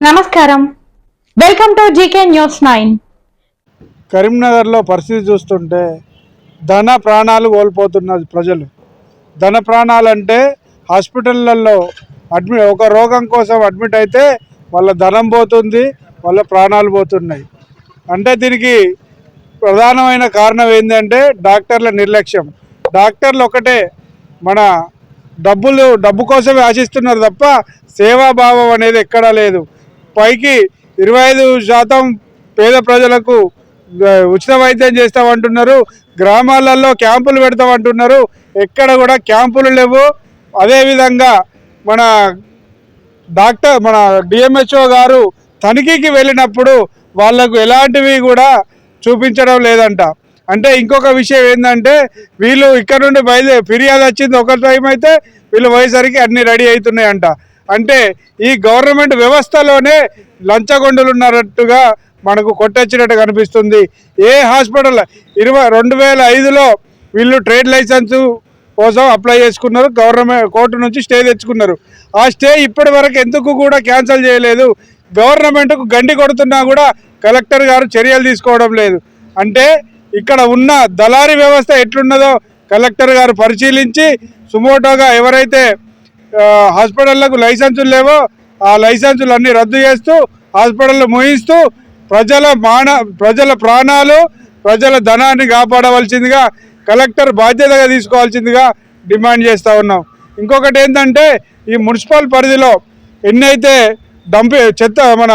నమస్కారం, welcome to GK news 9. కరీంనగర్లో పరిస్థితి చూస్తుంటే ధన ప్రాణాలు కోల్పోతున్నారు ప్రజలు. ధన ప్రాణాలంటే హాస్పిటళ్ళల్లో ఒక రోగం కోసం అడ్మిట్ అయితే వాళ్ళ ధనం పోతుంది, వాళ్ళ ప్రాణాలు పోతున్నాయి. అంటే దీనికి ప్రధానమైన కారణం ఏంటంటే డాక్టర్ల నిర్లక్ష్యం. డాక్టర్లు ఒకటే మన డబ్బు కోసమే ఆశిస్తున్నారు తప్ప సేవాభావం అనేది ఎక్కడా లేదు. పైకి 25% పేద ప్రజలకు ఉచిత వైద్యం చేస్తామంటున్నారు, గ్రామాలలో క్యాంపులు పెడతామంటున్నారు. ఎక్కడ కూడా క్యాంపులు లేవు. అదేవిధంగా మన డిఎంహెచ్ఓ గారు తనిఖీకి వెళ్ళినప్పుడు వాళ్లకు ఎలాంటివి కూడా చూపించడం లేదంట. అంటే ఇంకొక విషయం ఏంటంటే వీళ్ళు ఇక్కడ నుండి ఫిర్యాదు వచ్చింది ఒక టైం అయితే వీళ్ళు పోయేసరికి అన్నీ రెడీ అవుతున్నాయంట. అంటే ఈ గవర్నమెంట్ వ్యవస్థలోనే లంచగొండలు ఉన్నట్టుగా మనకు కొట్టొచ్చినట్టు కనిపిస్తుంది. ఏ హాస్పిటల్ 2005లో వీళ్ళు ట్రేడ్ లైసెన్సు కోసం అప్లై చేసుకున్నారు, గవర్నమెంట్ కోర్టు నుంచి స్టే తెచ్చుకున్నారు. ఆ స్టే ఇప్పటి వరకు ఎందుకు కూడా క్యాన్సిల్ చేయలేదు. గవర్నమెంట్కు గండి కొడుతున్నా కూడా కలెక్టర్ గారు చర్యలు తీసుకోవడం లేదు. అంటే ఇక్కడ ఉన్న దళారీ వ్యవస్థ ఎట్లున్నదో కలెక్టర్ గారు పరిశీలించి సుమోటోగా ఎవరైతే హాస్పిటళ్లకు లైసెన్సులు లేవో ఆ లైసెన్సులు అన్నీ రద్దు చేస్తూ హాస్పిటళ్ళు మూయిస్తూ ప్రజల ప్రాణాలు ప్రజల ధనాన్ని కాపాడవలసిందిగా కలెక్టర్ బాధ్యతగా తీసుకోవాల్సిందిగా డిమాండ్ చేస్తూ ఉన్నాం. ఇంకొకటి ఏంటంటే ఈ మున్సిపల్ పరిధిలో ఎన్నైతే చెత్త మన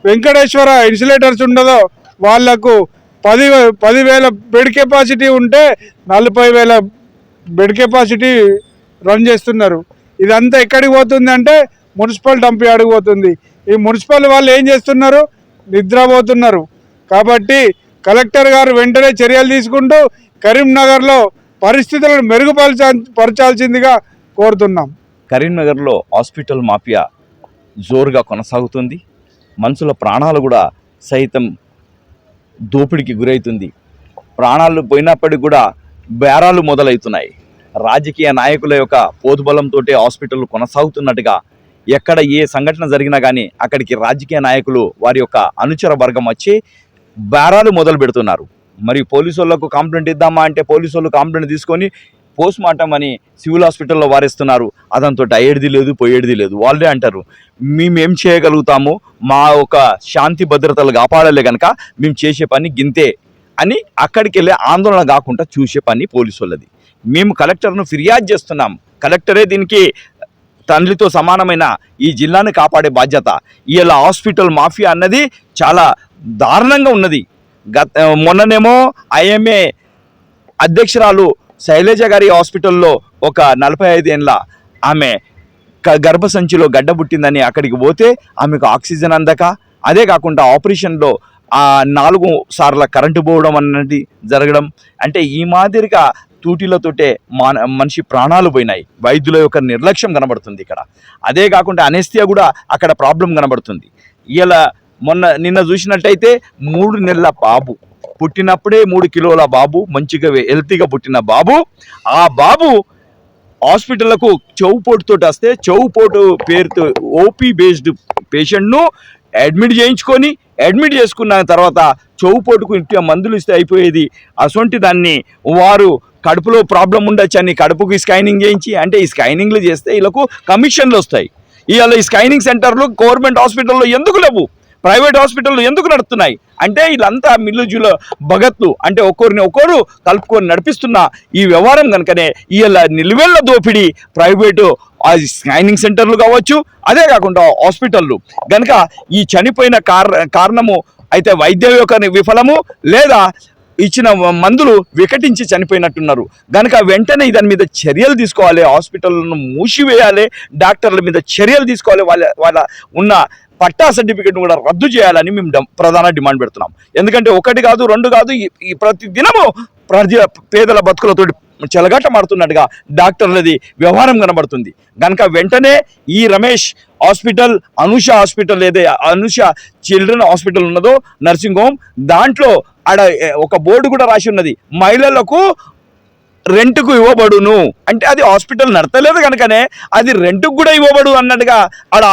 వెంకటేశ్వర ఇన్సులేటర్స్ ఉండదో వాళ్లకు 10,000 బెడ్ కెపాసిటీ ఉంటే 40,000 బెడ్ కెపాసిటీ రన్ చేస్తున్నారు. ఇదంతా ఎక్కడికి పోతుంది అంటే మున్సిపల్ డంప్ యార్డ్కి పోతుంది. ఈ మున్సిపల్ వాళ్ళు ఏం చేస్తున్నారు? నిద్రపోతున్నారు. కాబట్టి కలెక్టర్ గారు వెంటనే చర్యలు తీసుకుంటూ కరీంనగర్లో పరిస్థితులను మెరుగుపరచాల్సిందిగా కోరుతున్నాం. కరీంనగర్లో హాస్పిటల్ మాఫియా జోరుగా కొనసాగుతుంది. మనుషుల ప్రాణాలు కూడా సైతం దోపిడీకి గురవుతుంది. ప్రాణాలు పోయినప్పటికీ కూడా బేరాలు మొదలవుతున్నాయి. రాజకీయ నాయకుల యొక్క పోతుబలంతో హాస్పిటల్ కొనసాగుతున్నట్టుగా ఎక్కడ ఏ సంఘటన జరిగినా కానీ అక్కడికి రాజకీయ నాయకులు వారి యొక్క అనుచర వర్గం వచ్చి బేరాలు మొదలు పెడుతున్నారు. మరి పోలీసు వాళ్ళకు కంప్లైంట్ ఇద్దామా అంటే పోలీసు వాళ్ళు కంప్లైంట్ తీసుకొని పోస్ట్ మార్టం అని సివిల్ హాస్పిటల్లో వారేస్తున్నారు. అదంతో అయ్యేది లేదు, పోయేది లేదు. వాళ్ళే అంటారు మేమేం చేయగలుగుతాము, మా ఒక శాంతి భద్రతలు కాపాడలే కనుక మేము చేసే పని గింతే అని అక్కడికి వెళ్ళే ఆందోళన కాకుండా చూసే పని పోలీసు వాళ్ళది. మేము కలెక్టర్ను ఫిర్యాదు చేస్తున్నాం. కలెక్టరే దీనికి తండ్రితో సమానమైన ఈ జిల్లాను కాపాడే బాధ్యత. ఇలా హాస్పిటల్ మాఫియా అన్నది చాలా దారుణంగా ఉన్నది. మొన్ననేమో ఐఎంఏ అధ్యక్షురాలు శైలజ గారి హాస్పిటల్లో ఒక 45 ఏళ్ళ ఆమె గర్భసంచిలో గడ్డ పుట్టిందని అక్కడికి పోతే ఆమెకు ఆక్సిజన్ అందక, అదే కాకుండా ఆపరేషన్లో 4 సార్ల కరెంటు పోవడం అన్నది జరగడం. అంటే ఈ మాదిరిగా తూటీలతోటే మనిషి ప్రాణాలు పోయినాయి. వైద్యుల యొక్క నిర్లక్ష్యం కనబడుతుంది ఇక్కడ. అదే కాకుండా అనెస్థియా కూడా అక్కడ ప్రాబ్లం కనబడుతుంది. ఇలా నిన్న చూసినట్టయితే 3 నెలల బాబు పుట్టినప్పుడే 3 కిలోల బాబు, మంచిగా హెల్తీగా పుట్టిన బాబు, ఆ బాబు హాస్పిటల్కు చెవుపోటుతో వస్తే చెవుపోటు పేరుతో ఓపీ బేస్డ్ పేషెంట్ను అడ్మిట్ చేసుకున్న తర్వాత చెవుపోటుకు ఇంటి మందులు ఇస్తే అయిపోయేది. అటువంటి దాన్ని వారు కడుపులో ప్రాబ్లం ఉండొచ్చని కడుపుకి స్కానింగ్ చేయించి, అంటే ఈ స్కానింగ్లు చేస్తే వీళ్ళకు కమిషన్లు వస్తాయి. ఇవాళ ఈ స్కానింగ్ సెంటర్లు గవర్నమెంట్ హాస్పిటల్లో ఎందుకు లేవు, ప్రైవేట్ హాస్పిటల్లో ఎందుకు నడుస్తున్నాయి అంటే వీళ్ళంతా మిల్లుజుల భగత్లు, అంటే ఒకరు కలుపుకొని నడిపిస్తున్న ఈ వ్యవహారం కనుకనే వీళ్ళ నిలువెళ్ళ దోపిడీ ప్రైవేటు స్కానింగ్ సెంటర్లు కావచ్చు, అదే కాకుండా హాస్పిటళ్ళు కనుక ఈ చనిపోయిన కారణము అయితే వైద్యం యొక్క విఫలము లేదా ఇచ్చిన మందులు వికటించి చనిపోయినట్టున్నారు. కనుక వెంటనే దాని మీద చర్యలు తీసుకోవాలి, హాస్పిటల్ను మూసివేయాలి, డాక్టర్ల మీద చర్యలు తీసుకోవాలి, వాళ్ళ ఉన్న పట్టా సర్టిఫికేట్ కూడా రద్దు చేయాలని మేము ప్రధాన డిమాండ్ పెడుతున్నాం. ఎందుకంటే 1 కాదు 2 కాదు, ఈ ప్రతి దినము పేదల బతుకులతో చెలగాటమాడుతున్నట్టుగా డాక్టర్లది వ్యవహారం కనబడుతుంది. కనుక వెంటనే ఈ రమేష్ హాస్పిటల్, అనూష హాస్పిటల్, ఏదే అనూష చిల్డ్రన్ హాస్పిటల్ ఉన్నదో నర్సింగ్ హోమ్, దాంట్లో ఆడ ఒక బోర్డు కూడా రాసి ఉన్నది, మహిళలకు రెంట్కు ఇవ్వబడును. అంటే అది హాస్పిటల్ నడతలేదు కనుకనే అది రెంట్కు కూడా ఇవ్వబడు అన్నట్టుగా ఆడ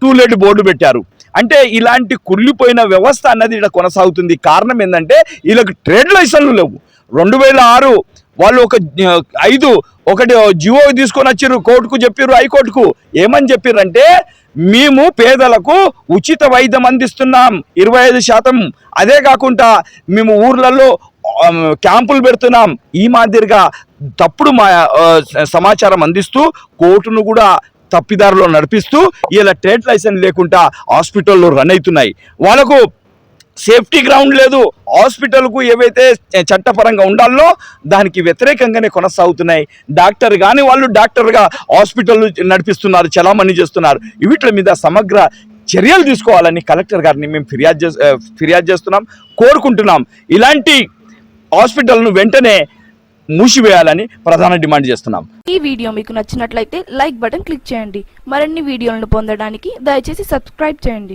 టూలెట్ బోర్డు పెట్టారు. అంటే ఇలాంటి కుళ్ళిపోయిన వ్యవస్థ అన్నది ఇక్కడ కొనసాగుతుంది. కారణం ఏంటంటే వీళ్ళకి ట్రేడ్ లైసెన్స్లు లేవు. 2006 వాళ్ళు ఒకటి జియో తీసుకొని వచ్చారు, కోర్టుకు చెప్పారు, హైకోర్టుకు ఏమని చెప్పారంటే మేము పేదలకు ఉచిత వైద్యం అందిస్తున్నాం 25%. అదే కాకుండా మేము ఊర్లలో క్యాంపులు పెడుతున్నాం. ఈ మాదిరిగా తప్పుడు సమాచారం అందిస్తూ కోర్టును కూడా తప్పిదారులో నడిపిస్తూ ఇలా ట్రేడ్ లైసెన్స్ లేకుండా హాస్పిటల్లో రన్ అవుతున్నాయి. వాళ్ళకు సేఫ్టీ గ్రౌండ్ లేదు. హాస్పిటల్కు ఏవైతే చట్టపరంగా ఉండాలో దానికి వ్యతిరేకంగానే కొనసాగుతున్నాయి. డాక్టర్ కానీ వాళ్ళు డాక్టర్గా హాస్పిటల్ నడిపిస్తున్నారు, చలామణి చేస్తున్నారు. వీటి మీద సమగ్ర చర్యలు తీసుకోవాలని కలెక్టర్ గారిని మేము ఫిర్యాదు చేస్తున్నాం, కోరుకుంటున్నాం. ఇలాంటి హాస్పిటల్ను వెంటనే మూసివేయాలని ప్రధాన డిమాండ్ చేస్తున్నాం. ఈ వీడియో మీకు నచ్చినట్లయితే లైక్ బటన్ క్లిక్ చేయండి. మరిన్ని వీడియోలను పొందడానికి దయచేసి సబ్స్క్రైబ్ చేయండి.